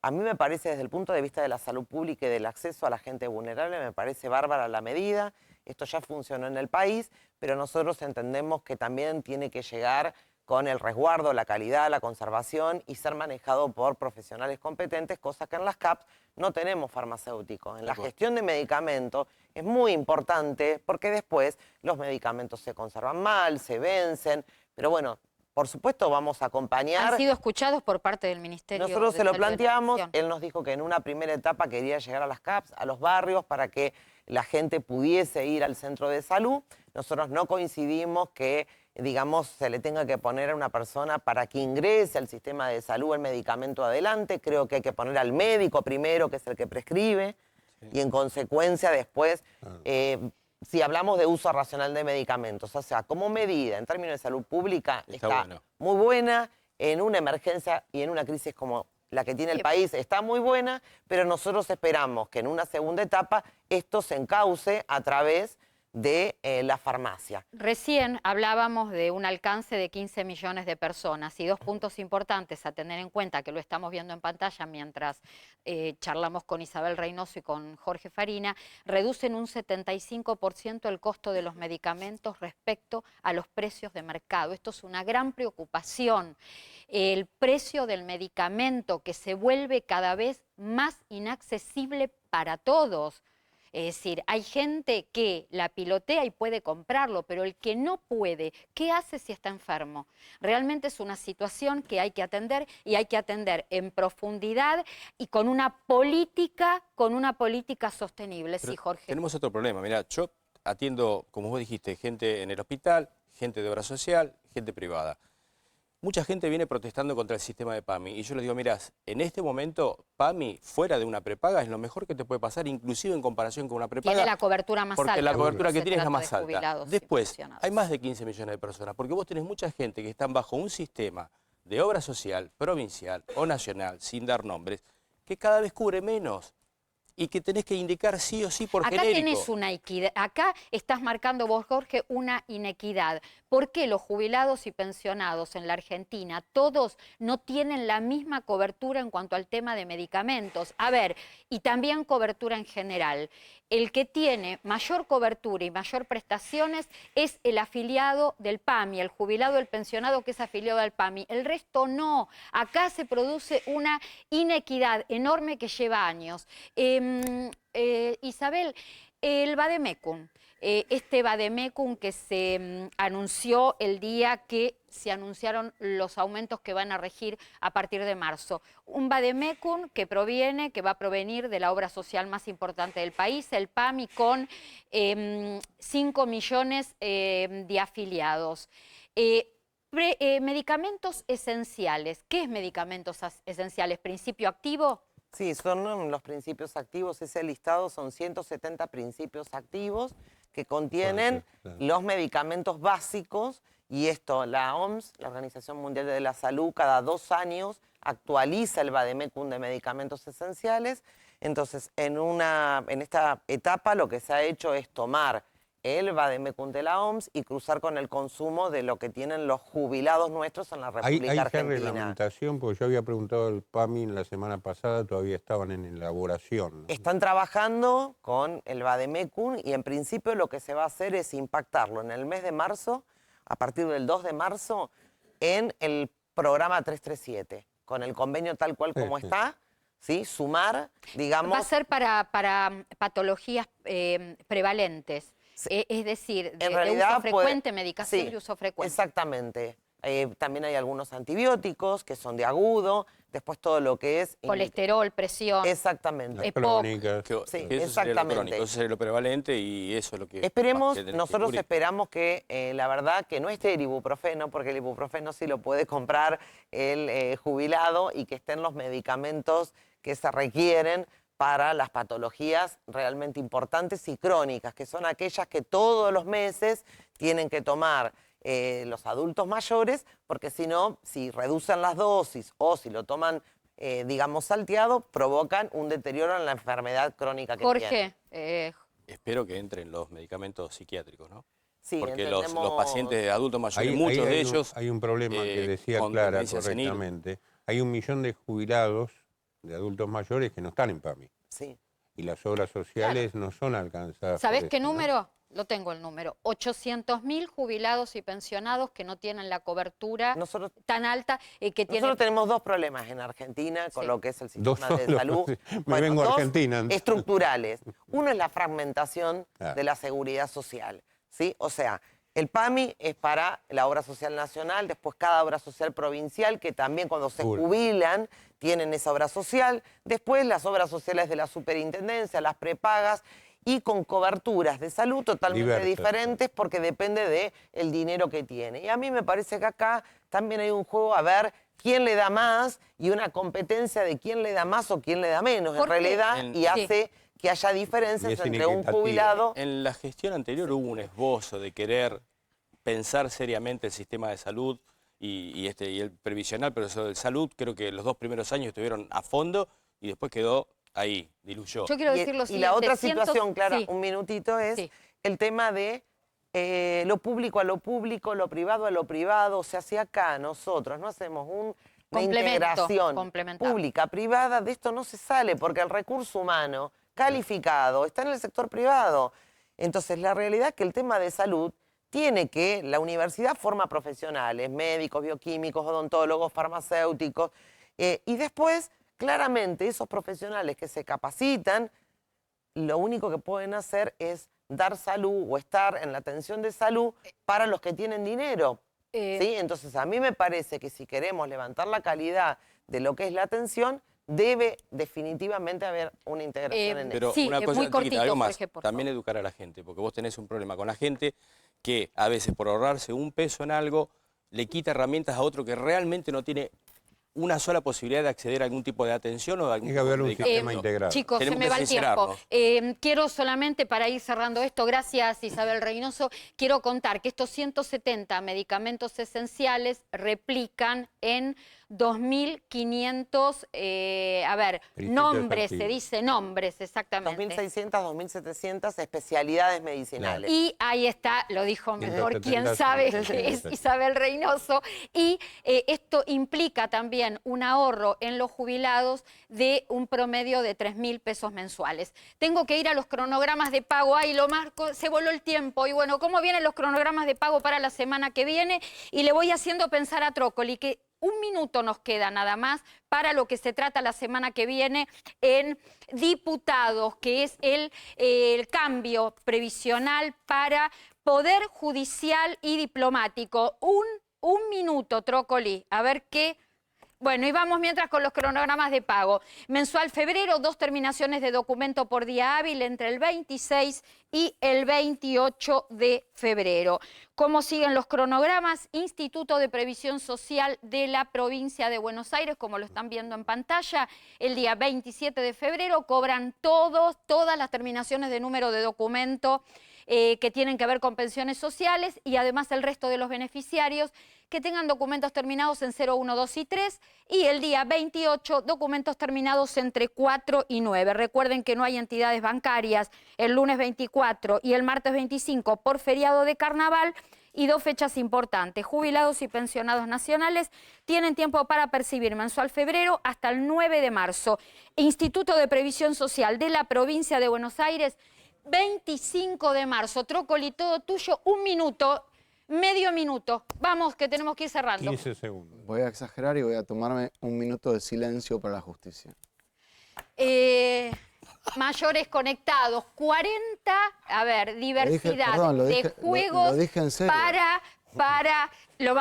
A mí me parece, desde el punto de vista de la salud pública y del acceso a la gente vulnerable, me parece bárbara la medida. Esto ya funcionó en el país, pero nosotros entendemos que también tiene que llegar con el resguardo, la calidad, la conservación y ser manejado por profesionales competentes, cosa que en las CAPS no tenemos farmacéuticos. En la gestión de medicamentos es muy importante porque después los medicamentos se conservan mal, se vencen, pero bueno, por supuesto vamos a acompañar. ¿Han sido escuchados por parte del Ministerio de Salud? Nosotros se lo planteamos, él nos dijo que en una primera etapa quería llegar a las CAPS, a los barrios, para que la gente pudiese ir al centro de salud. Nosotros no coincidimos que digamos, se le tenga que poner a una persona para que ingrese al sistema de salud el medicamento adelante. Creo que hay que poner al médico primero, que es el que prescribe, y en consecuencia después, si hablamos de uso racional de medicamentos, o sea, como medida en términos de salud pública, está muy buena. En una emergencia y en una crisis como la que tiene el país está muy buena, pero nosotros esperamos que en una segunda etapa esto se encauce a través de la farmacia. Recién hablábamos de un alcance de 15 millones de personas y dos puntos importantes a tener en cuenta, que lo estamos viendo en pantalla mientras charlamos con Isabel Reynoso y con Jorge Farina, reducen un 75% el costo de los medicamentos respecto a los precios de mercado. Esto es una gran preocupación. El precio del medicamento que se vuelve cada vez más inaccesible para todos. Es decir, hay gente que la pilotea y puede comprarlo, pero el que no puede, ¿qué hace si está enfermo? Realmente es una situación que hay que atender y hay que atender en profundidad y con una política sostenible. Pero sí, Jorge. Tenemos otro problema. Mirá, yo atiendo, como vos dijiste, gente en el hospital, gente de obra social, gente privada. Mucha gente viene protestando contra el sistema de PAMI y yo les digo, mirá, en este momento PAMI fuera de una prepaga es lo mejor que te puede pasar, inclusive en comparación con una prepaga. Tiene la cobertura más alta. Porque la cobertura que se tiene es la trata más de alta. jubilados y Después, pensionados. hay más de 15 millones de personas, porque vos tenés mucha gente que están bajo un sistema de obra social, provincial o nacional, sin dar nombres, que cada vez cubre menos. Y que tenés que indicar sí o sí por genérico. Acá tenés una equidad, acá estás marcando vos, Jorge, una inequidad. ¿Por qué los jubilados y pensionados en la Argentina, todos no tienen la misma cobertura en cuanto al tema de medicamentos? A ver, y también cobertura en general. El que tiene mayor cobertura y mayor prestaciones es el afiliado del PAMI, el jubilado, el pensionado que es afiliado al PAMI. El resto no. Acá se produce una inequidad enorme que lleva años. Isabel, el Vademecum, este Vademecum que se anunció el día que se anunciaron los aumentos que van a regir a partir de marzo. Un Vademecum que va a provenir de la obra social más importante del país, el PAMI, con 5 millones de afiliados. Medicamentos esenciales. ¿Qué es medicamentos esenciales? ¿Principio activo? Sí, son los principios activos. Ese listado son 170 principios activos que contienen los medicamentos básicos, y esto la OMS, la Organización Mundial de la Salud, cada 2 años actualiza el Vademecum de medicamentos esenciales. Entonces, en esta etapa lo que se ha hecho es tomar el Vademecum de la OMS y cruzar con el consumo de lo que tienen los jubilados nuestros en la República ¿Hay Argentina. reglamentación? Porque yo había preguntado al PAMI la semana pasada, todavía estaban en elaboración, ¿no? Están trabajando con el Vademecum y en principio lo que se va a hacer es impactarlo en el mes de marzo, a partir del 2 de marzo, en el programa 337, con el convenio tal cual como está, ¿sí? Sumar, digamos... Va a ser para patologías prevalentes. Es decir, de uso frecuente, medicación de uso frecuente. Exactamente. También hay algunos antibióticos que son de agudo, después todo lo que es... Colesterol, presión. Exactamente. Las crónicas. Sí, eso exactamente. Sería eso sería lo prevalente y eso es lo que... Esperemos, que nosotros esperamos que, la verdad, que no esté el ibuprofeno, porque el ibuprofeno sí lo puede comprar el jubilado, y que estén los medicamentos que se requieren para las patologías realmente importantes y crónicas, que son aquellas que todos los meses tienen que tomar los adultos mayores, porque si no, si reducen las dosis o si lo toman, digamos, salteado, provocan un deterioro en la enfermedad crónica que tienen. Jorge. Espero que entren los medicamentos psiquiátricos, ¿no? Sí, porque los pacientes de adultos mayores, muchos de ellos... Hay un problema que decía Clara correctamente. Hay 1 millón de jubilados de adultos mayores que no están en PAMI. Sí. Y las obras sociales no son alcanzadas. ¿Sabés qué ¿no? número? Lo tengo el número. 800.000 jubilados y pensionados que no tienen la cobertura tan alta que tienen... Nosotros tenemos 2 problemas en Argentina con lo que es el sistema de salud. Me vengo a Argentina. Estructurales. Uno es la fragmentación de la seguridad social, ¿sí? O sea, el PAMI es para la obra social nacional, después cada obra social provincial, que también cuando se jubilan tienen esa obra social, después las obras sociales de la superintendencia, las prepagas, y con coberturas de salud totalmente Diversas, diferentes porque depende del dinero que tiene. Y a mí me parece que acá también hay un juego a ver quién le da más y una competencia de quién le da más o quién le da menos, en Jorge, realidad, y hace que haya Y diferencias es entre un inequitativo. jubilado... En la gestión anterior hubo un esbozo de querer pensar seriamente el sistema de salud y el previsional, pero eso del salud, creo que los 2 primeros años estuvieron a fondo y después quedó ahí, diluyó. Yo quiero Y- decir lo y siguiente. la otra cientos- situación, Clara, sí. un minutito, es Sí. el tema de lo público a lo público, lo privado a lo privado. O sea, si acá nosotros no hacemos una Complemento, integración complementar. pública-privada, de esto no se sale, porque el recurso humano calificado está en el sector privado. Entonces, la realidad es que el tema de salud tiene que, la universidad forma profesionales, médicos, bioquímicos, odontólogos, farmacéuticos, y después, claramente, esos profesionales que se capacitan, lo único que pueden hacer es dar salud o estar en la atención de salud para los que tienen dinero. ¿Sí? Entonces, a mí me parece que si queremos levantar la calidad de lo que es la atención, debe definitivamente haber una integración en Pero eso. Sí, una es cosa, muy chiquita, cortito, algo más, Jorge, por también favor. educar a la gente, porque vos tenés un problema con la gente que a veces por ahorrarse un peso en algo, le quita herramientas a otro que realmente no tiene una sola posibilidad de acceder a algún tipo de atención o de algún Tiene que tipo de haber un medicamento. sistema integrado. Chicos, se Tenemos me que va el tiempo. sincerarnos. Quiero solamente, para ir cerrando esto, gracias Isabel Reynoso, quiero contar que estos 170 medicamentos esenciales replican en 2.500, nombres, se activos. dice nombres exactamente. 2.600, 2.700 especialidades medicinales. Y ahí está, lo dijo mejor 170, quien sabe sí, que es sí. Isabel Reynoso, y esto implica también un ahorro en los jubilados de un promedio de 3.000 pesos mensuales. Tengo que ir a los cronogramas de pago, ahí lo marco, se voló el tiempo, y bueno, ¿cómo vienen los cronogramas de pago para la semana que viene? Y le voy haciendo pensar a Trócoli que 1 minuto nos queda nada más para lo que se trata la semana que viene en diputados, que es el cambio previsional para Poder Judicial y Diplomático. Un minuto, Trócoli, a ver qué... Bueno, y vamos mientras con los cronogramas de pago. Mensual febrero, 2 terminaciones de documento por día hábil entre el 26 y el 28 de febrero. ¿Cómo siguen los cronogramas? Instituto de Previsión Social de la provincia de Buenos Aires, como lo están viendo en pantalla, el día 27 de febrero cobran todas las terminaciones de número de documento que tienen que ver con pensiones sociales, y además el resto de los beneficiarios que tengan documentos terminados en 0, 1, 2 y 3, y el día 28 documentos terminados entre 4 y 9. Recuerden que no hay entidades bancarias el lunes 24 y el martes 25 por feriado de carnaval. Y 2 fechas importantes: jubilados y pensionados nacionales tienen tiempo para percibir mensual febrero hasta el 9 de marzo. Instituto de Previsión Social de la provincia de Buenos Aires, 25 de marzo. Trócoli, todo tuyo, 1 minuto, medio minuto. Vamos, que tenemos que ir cerrando. 15 segundos. Voy a exagerar y voy a tomarme 1 minuto de silencio para la justicia. Mayores conectados, 40, diversidad Lo de dije- juegos lo dije en serio. lo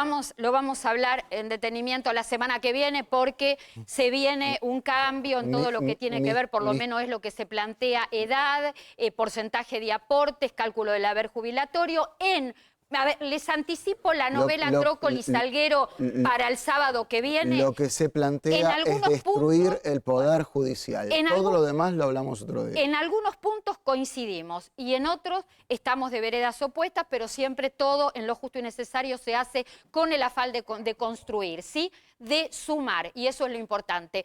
vamos a hablar en detenimiento la semana que viene, porque se viene un cambio en todo lo que tiene que ver, por lo menos es lo que se plantea, edad, porcentaje de aportes, cálculo del haber jubilatorio A ver, les anticipo la novela Trócoli Salguero para el sábado que viene. Lo que se En plantea es algunos destruir puntos- el poder judicial. Todo lo demás lo hablamos otro día. En algunos puntos coincidimos y en otros estamos de veredas opuestas, pero siempre todo en lo justo y necesario se hace con el afán de construir, ¿sí? De sumar, y eso es lo importante.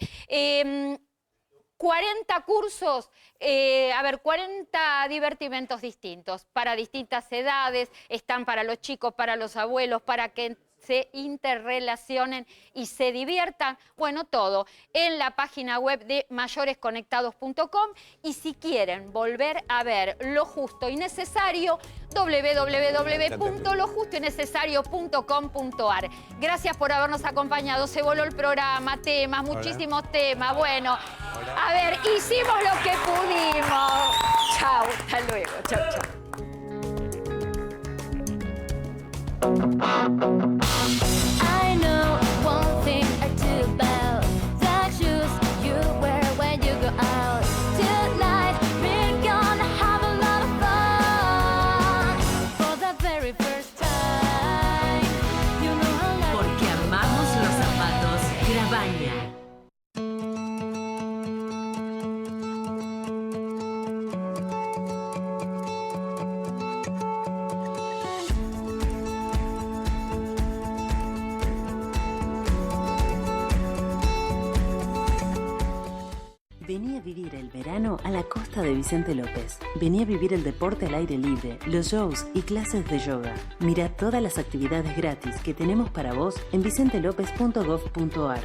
40 cursos, 40 divertimentos distintos para distintas edades, están para los chicos, para los abuelos, para que se interrelacionen y se diviertan, bueno, todo en la página web de mayoresconectados.com, y si quieren volver a ver Lo Justo y Necesario, www.lojustoynecesario.com.ar. Gracias por habernos acompañado, se voló el programa, temas, muchísimos temas, bueno, a ver, hicimos lo que pudimos. Chau, hasta luego, chau, chau. I know one thing or two about the shoes you wear when you go out. Tonight we're gonna have a España. Vení a vivir el verano a la costa de Vicente López. Vení a vivir el deporte al aire libre, los shows y clases de yoga. Mirá todas las actividades gratis que tenemos para vos en vicentelopez.gov.ar.